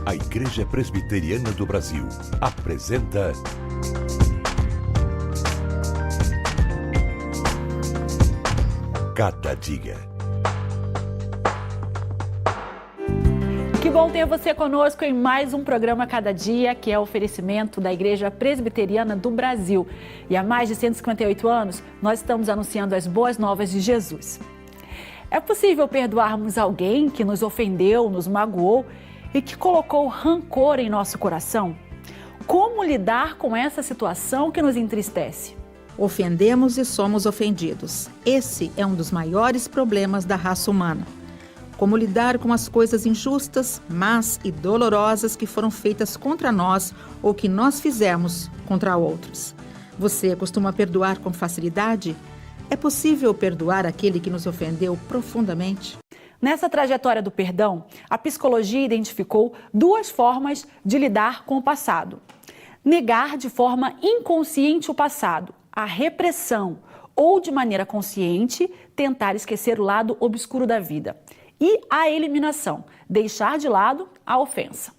A Igreja Presbiteriana do Brasil apresenta Cada Dia. Que bom ter você conosco em mais um programa Cada Dia, que é o oferecimento da Igreja Presbiteriana do Brasil. E há mais de 158 anos, nós estamos anunciando as boas novas de Jesus. É possível perdoarmos alguém que nos ofendeu, nos magoou e que colocou rancor em nosso coração? Como lidar com essa situação que nos entristece? Ofendemos e somos ofendidos. Esse é um dos maiores problemas da raça humana. Como lidar com as coisas injustas, más e dolorosas que foram feitas contra nós ou que nós fizemos contra outros? Você costuma perdoar com facilidade? É possível perdoar aquele que nos ofendeu profundamente? Nessa trajetória do perdão, a psicologia identificou duas formas de lidar com o passado. Negar de forma inconsciente o passado, a repressão, ou de maneira consciente, tentar esquecer o lado obscuro da vida. E a eliminação, deixar de lado a ofensa.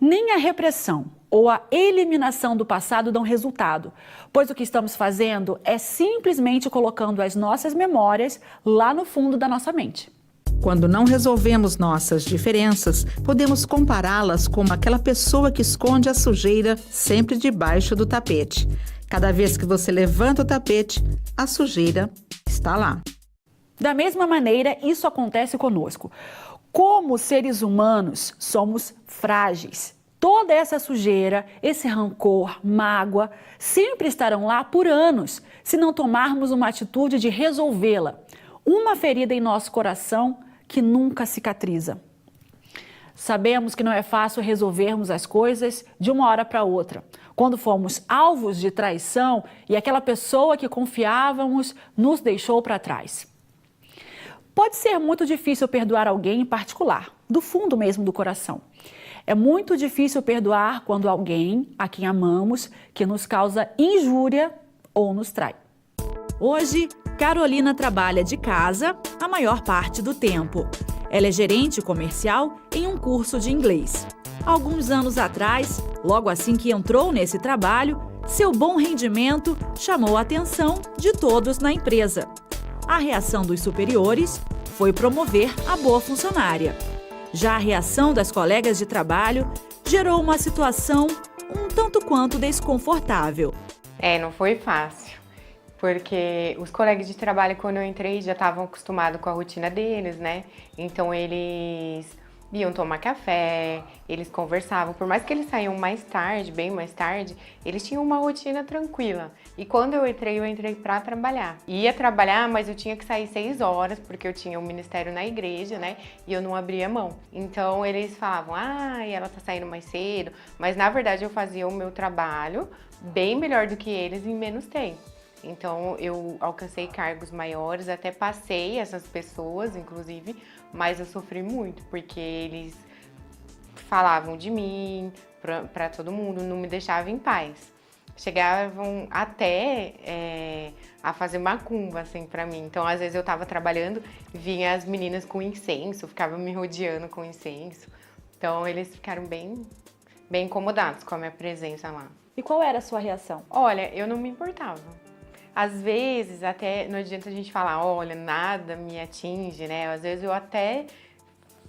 Nem a repressão ou a eliminação do passado dão resultado, pois o que estamos fazendo é simplesmente colocando as nossas memórias lá no fundo da nossa mente. Quando não resolvemos nossas diferenças, podemos compará-las com aquela pessoa que esconde a sujeira sempre debaixo do tapete. Cada vez que você levanta o tapete, a sujeira está lá. Da mesma maneira, isso acontece conosco. Como seres humanos, somos frágeis. Toda essa sujeira, esse rancor, mágoa, sempre estarão lá por anos, se não tomarmos uma atitude de resolvê-la. Uma ferida em nosso coração que nunca cicatriza. Sabemos que não é fácil resolvermos as coisas de uma hora para outra. Quando fomos alvos de traição e aquela pessoa que confiávamos nos deixou para trás. Pode ser muito difícil perdoar alguém em particular, do fundo mesmo do coração. É muito difícil perdoar quando alguém, a quem amamos, que nos causa injúria ou nos trai. Hoje, Carolina trabalha de casa a maior parte do tempo. Ela é gerente comercial em um curso de inglês. Alguns anos atrás, logo assim que entrou nesse trabalho, seu bom rendimento chamou a atenção de todos na empresa. A reação dos superiores foi promover a boa funcionária. Já a reação das colegas de trabalho gerou uma situação um tanto quanto desconfortável. Não foi fácil, porque os colegas de trabalho, quando eu entrei, já estavam acostumados com a rotina deles, né? Então eles iam tomar café, eles conversavam. Por mais que eles saíam mais tarde, bem mais tarde, eles tinham uma rotina tranquila. E quando eu entrei para trabalhar. Ia trabalhar, mas eu tinha que sair 6 horas, porque eu tinha um ministério na igreja, né? E eu não abria mão. Então eles falavam, ela tá saindo mais cedo. Mas na verdade eu fazia o meu trabalho bem melhor do que eles em menos tempo. Então eu alcancei cargos maiores, até passei essas pessoas, inclusive, mas eu sofri muito, porque eles falavam de mim para todo mundo, não me deixavam em paz. Chegavam até a fazer macumba, assim, pra mim. Então, às vezes eu tava trabalhando, vinha as meninas com incenso, ficavam me rodeando com incenso. Então, eles ficaram bem incomodados com a minha presença lá. E qual era a sua reação? Olha, eu não me importava. Às vezes, até não adianta a gente falar, olha, nada me atinge, né? Às vezes eu até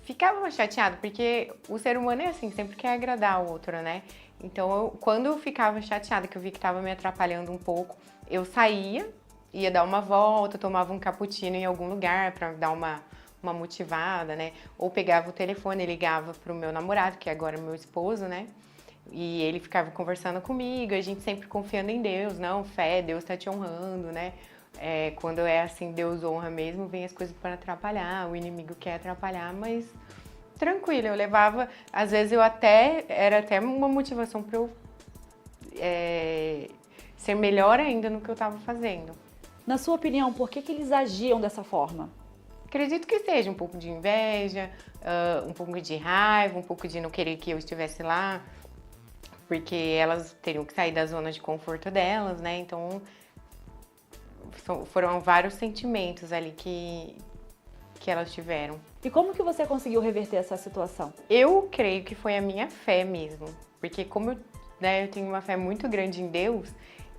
ficava chateada, porque o ser humano é assim, sempre quer agradar o outro, né? Então, quando eu ficava chateada, que eu vi que estava me atrapalhando um pouco, eu saía, ia dar uma volta, tomava um cappuccino em algum lugar para dar uma motivada, né? Ou pegava o telefone e ligava pro meu namorado, que agora é meu esposo, né? E ele ficava conversando comigo, a gente sempre confiando em Deus, não, fé, Deus tá te honrando, né? Quando é assim, Deus honra mesmo, vem as coisas para atrapalhar, o inimigo quer atrapalhar, mas tranquilo, eu levava, às vezes era até uma motivação para eu ser melhor ainda no que eu tava fazendo. Na sua opinião, por que eles agiam dessa forma? Acredito que seja um pouco de inveja, um pouco de raiva, um pouco de não querer que eu estivesse lá, porque elas teriam que sair da zona de conforto delas, né? Então, foram vários sentimentos ali que que elas tiveram. E como que você conseguiu reverter essa situação? Eu creio que foi a minha fé mesmo, porque como eu tenho uma fé muito grande em Deus,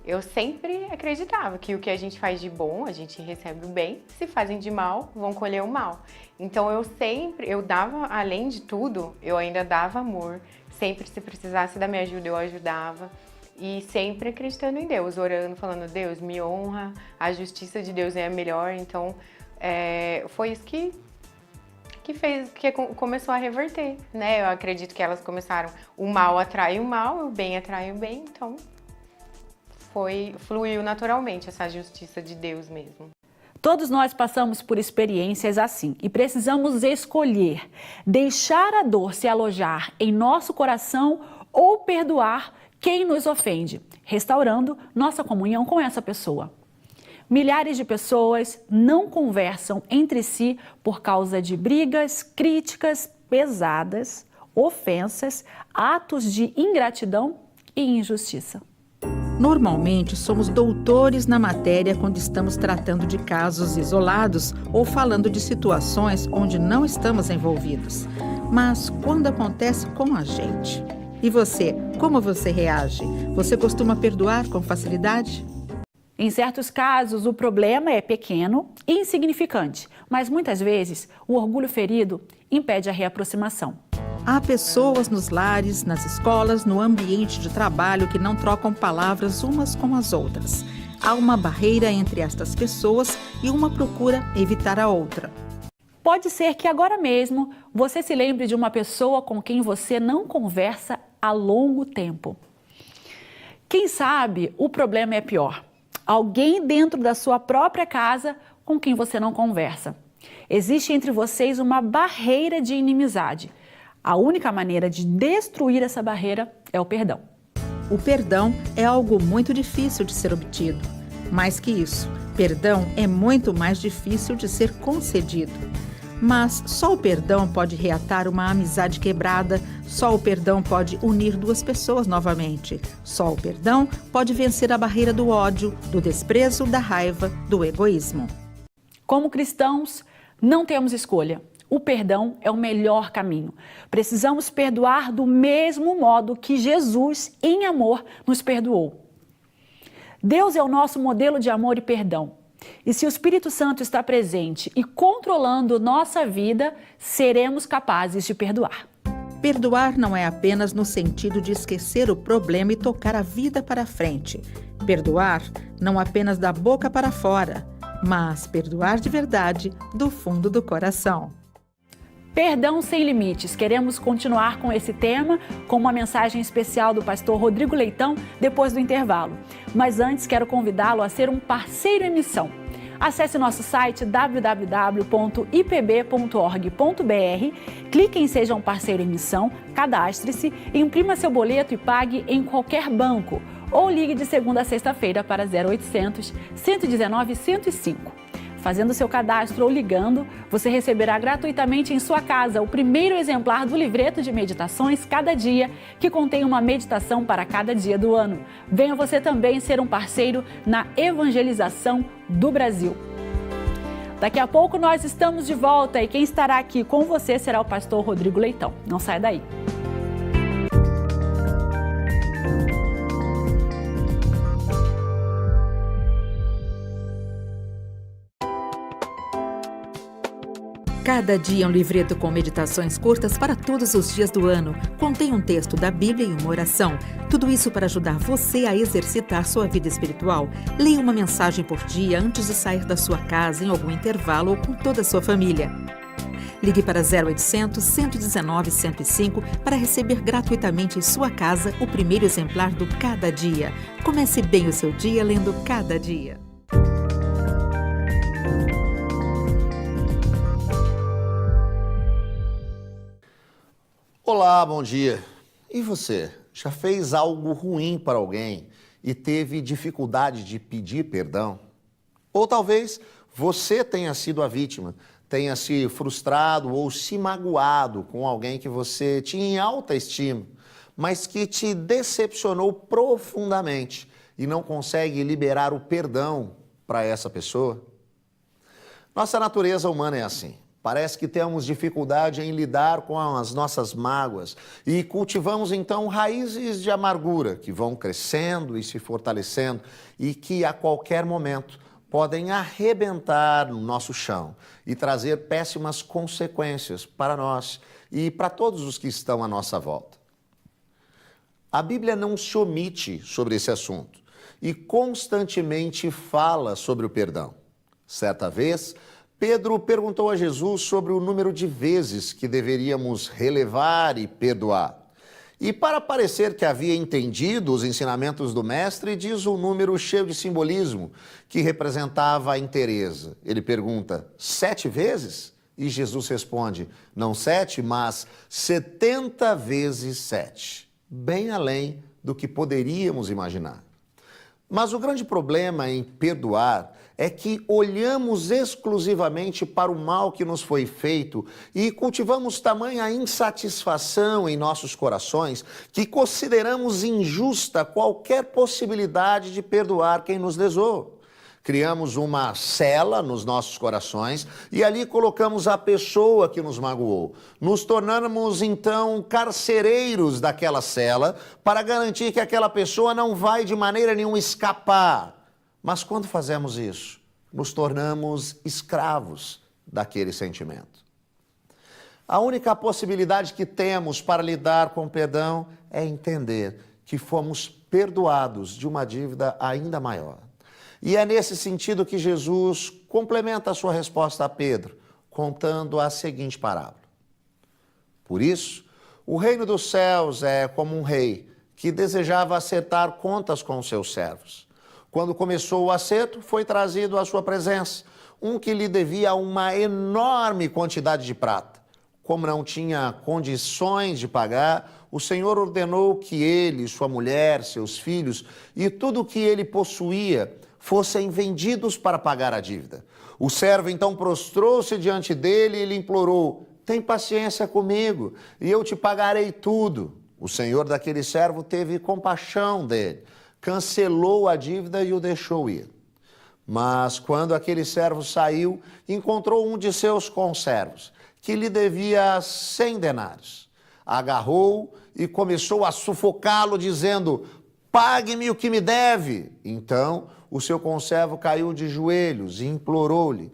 eu sempre acreditava que o que a gente faz de bom, a gente recebe o bem, se fazem de mal, vão colher o mal. Então eu dava, além de tudo, eu ainda dava amor, sempre se precisasse da minha ajuda, eu ajudava. E sempre acreditando em Deus, orando, falando, Deus, me honra, a justiça de Deus é a melhor. Então, foi isso que começou a reverter, né? Eu acredito que elas começaram, o mal atrai o mal, o bem atrai o bem, então fluiu naturalmente essa justiça de Deus mesmo. Todos nós passamos por experiências assim e precisamos escolher deixar a dor se alojar em nosso coração ou perdoar quem nos ofende, restaurando nossa comunhão com essa pessoa. Milhares de pessoas não conversam entre si por causa de brigas, críticas pesadas, ofensas, atos de ingratidão e injustiça. Normalmente, somos doutores na matéria quando estamos tratando de casos isolados ou falando de situações onde não estamos envolvidos. Mas quando acontece com a gente? E você, como você reage? Você costuma perdoar com facilidade? Em certos casos, o problema é pequeno e insignificante, mas muitas vezes o orgulho ferido impede a reaproximação. Há pessoas nos lares, nas escolas, no ambiente de trabalho que não trocam palavras umas com as outras. Há uma barreira entre estas pessoas e uma procura evitar a outra. Pode ser que agora mesmo você se lembre de uma pessoa com quem você não conversa há longo tempo. Quem sabe o problema é pior. Alguém dentro da sua própria casa com quem você não conversa. Existe entre vocês uma barreira de inimizade. A única maneira de destruir essa barreira é o perdão. O perdão é algo muito difícil de ser obtido. Mais que isso, perdão é muito mais difícil de ser concedido. Mas só o perdão pode reatar uma amizade quebrada, só o perdão pode unir duas pessoas novamente. Só o perdão pode vencer a barreira do ódio, do desprezo, da raiva, do egoísmo. Como cristãos, não temos escolha. O perdão é o melhor caminho. Precisamos perdoar do mesmo modo que Jesus, em amor, nos perdoou. Deus é o nosso modelo de amor e perdão. E se o Espírito Santo está presente e controlando nossa vida, seremos capazes de perdoar. Perdoar não é apenas no sentido de esquecer o problema e tocar a vida para frente. Perdoar não apenas da boca para fora, mas perdoar de verdade do fundo do coração. Perdão sem limites. Queremos continuar com esse tema com uma mensagem especial do pastor Rodrigo Leitão depois do intervalo. Mas antes quero convidá-lo a ser um parceiro em missão. Acesse nosso site www.ipb.org.br, clique em Seja um Parceiro em Missão, cadastre-se, imprima seu boleto e pague em qualquer banco. Ou ligue de segunda a sexta-feira para 0800 119 105. Fazendo seu cadastro ou ligando, você receberá gratuitamente em sua casa o primeiro exemplar do livreto de meditações Cada Dia, que contém uma meditação para cada dia do ano. Venha você também ser um parceiro na evangelização do Brasil. Daqui a pouco nós estamos de volta e quem estará aqui com você será o pastor Rodrigo Leitão. Não saia daí. Cada dia é um livreto com meditações curtas para todos os dias do ano. Contém um texto da Bíblia e uma oração. Tudo isso para ajudar você a exercitar sua vida espiritual. Leia uma mensagem por dia antes de sair da sua casa, em algum intervalo ou com toda a sua família. Ligue para 0800 119 105 para receber gratuitamente em sua casa o primeiro exemplar do Cada Dia. Comece bem o seu dia lendo Cada Dia. Olá, bom dia. E você? Já fez algo ruim para alguém e teve dificuldade de pedir perdão? Ou talvez você tenha sido a vítima, tenha se frustrado ou se magoado com alguém que você tinha em alta estima, mas que te decepcionou profundamente e não consegue liberar o perdão para essa pessoa? Nossa natureza humana é assim. Parece que temos dificuldade em lidar com as nossas mágoas e cultivamos então raízes de amargura que vão crescendo e se fortalecendo e que a qualquer momento podem arrebentar no nosso chão e trazer péssimas consequências para nós e para todos os que estão à nossa volta. A Bíblia não se omite sobre esse assunto e constantemente fala sobre o perdão. Certa vez, Pedro perguntou a Jesus sobre o número de vezes que deveríamos relevar e perdoar. E para parecer que havia entendido os ensinamentos do mestre, diz um número cheio de simbolismo que representava a inteireza. Ele pergunta, 7 vezes? E Jesus responde, não 7, mas 70 vezes 7. Bem além do que poderíamos imaginar. Mas o grande problema em perdoar é que olhamos exclusivamente para o mal que nos foi feito e cultivamos tamanha insatisfação em nossos corações que consideramos injusta qualquer possibilidade de perdoar quem nos lesou. Criamos uma cela nos nossos corações e ali colocamos a pessoa que nos magoou. Nos tornamos, então, carcereiros daquela cela para garantir que aquela pessoa não vai de maneira nenhuma escapar. Mas quando fazemos isso, nos tornamos escravos daquele sentimento. A única possibilidade que temos para lidar com o perdão é entender que fomos perdoados de uma dívida ainda maior. E é nesse sentido que Jesus complementa a sua resposta a Pedro, contando a seguinte parábola. Por isso, o reino dos céus é como um rei que desejava acertar contas com os seus servos. Quando começou o acerto, foi trazido à sua presença um que lhe devia uma enorme quantidade de prata. Como não tinha condições de pagar, o Senhor ordenou que ele, sua mulher, seus filhos e tudo o que ele possuía fossem vendidos para pagar a dívida. O servo então prostrou-se diante dele e lhe implorou, tem paciência comigo e eu te pagarei tudo. O senhor daquele servo teve compaixão dele, cancelou a dívida e o deixou ir. Mas quando aquele servo saiu, encontrou um de seus conservos, que lhe devia 100 denários. Agarrou e começou a sufocá-lo, dizendo, pague-me o que me deve. Então, o seu conservo caiu de joelhos e implorou-lhe,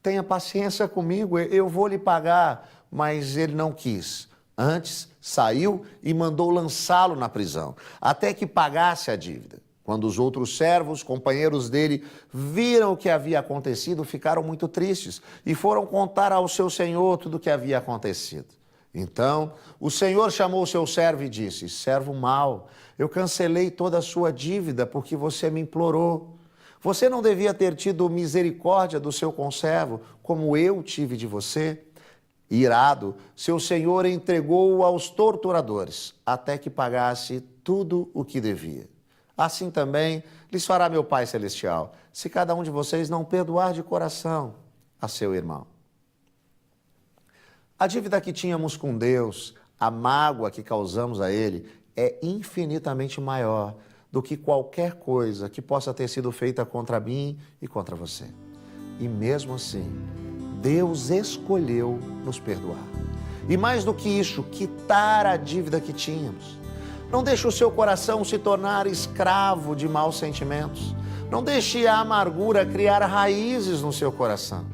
tenha paciência comigo, eu vou lhe pagar. Mas ele não quis. Antes, saiu e mandou lançá-lo na prisão, até que pagasse a dívida. Quando os outros servos, companheiros dele, viram o que havia acontecido, ficaram muito tristes e foram contar ao seu senhor tudo o que havia acontecido. Então, o senhor chamou seu servo e disse, servo mau, eu cancelei toda a sua dívida porque você me implorou. Você não devia ter tido misericórdia do seu conservo, como eu tive de você? Irado, seu senhor entregou-o aos torturadores, até que pagasse tudo o que devia. Assim também lhes fará meu Pai Celestial, se cada um de vocês não perdoar de coração a seu irmão. A dívida que tínhamos com Deus, a mágoa que causamos a Ele, é infinitamente maior do que qualquer coisa que possa ter sido feita contra mim e contra você. E mesmo assim, Deus escolheu nos perdoar. E mais do que isso, quitar a dívida que tínhamos. Não deixe o seu coração se tornar escravo de maus sentimentos. Não deixe a amargura criar raízes no seu coração.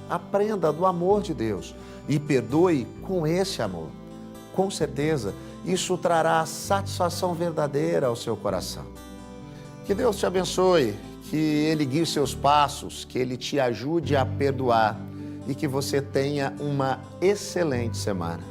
Aprenda do amor de Deus e perdoe com esse amor. Com certeza, isso trará satisfação verdadeira ao seu coração. Que Deus te abençoe, que Ele guie os seus passos, que Ele te ajude a perdoar e que você tenha uma excelente semana.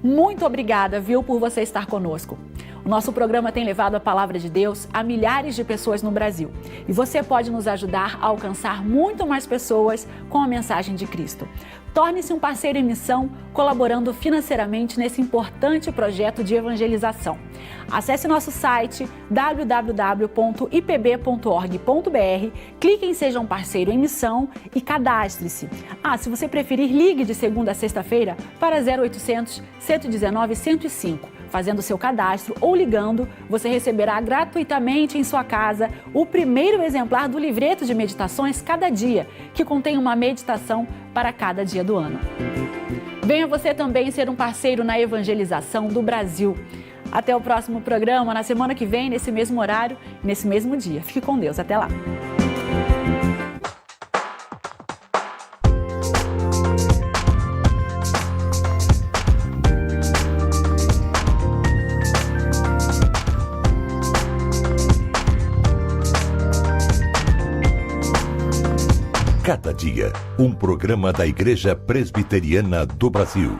Muito obrigada, viu, por você estar conosco. O nosso programa tem levado a palavra de Deus a milhares de pessoas no Brasil. E você pode nos ajudar a alcançar muito mais pessoas com a mensagem de Cristo. Torne-se um parceiro em missão, colaborando financeiramente nesse importante projeto de evangelização. Acesse nosso site www.ipb.org.br, clique em Seja um Parceiro em Missão e cadastre-se. Se você preferir, ligue de segunda a sexta-feira para 0800 119 105. Fazendo seu cadastro ou ligando, você receberá gratuitamente em sua casa o primeiro exemplar do livreto de meditações Cada Dia, que contém uma meditação para cada dia do ano. Venha você também ser um parceiro na evangelização do Brasil. Até o próximo programa, na semana que vem, nesse mesmo horário, nesse mesmo dia. Fique com Deus. Até lá. Cada Dia, um programa da Igreja Presbiteriana do Brasil.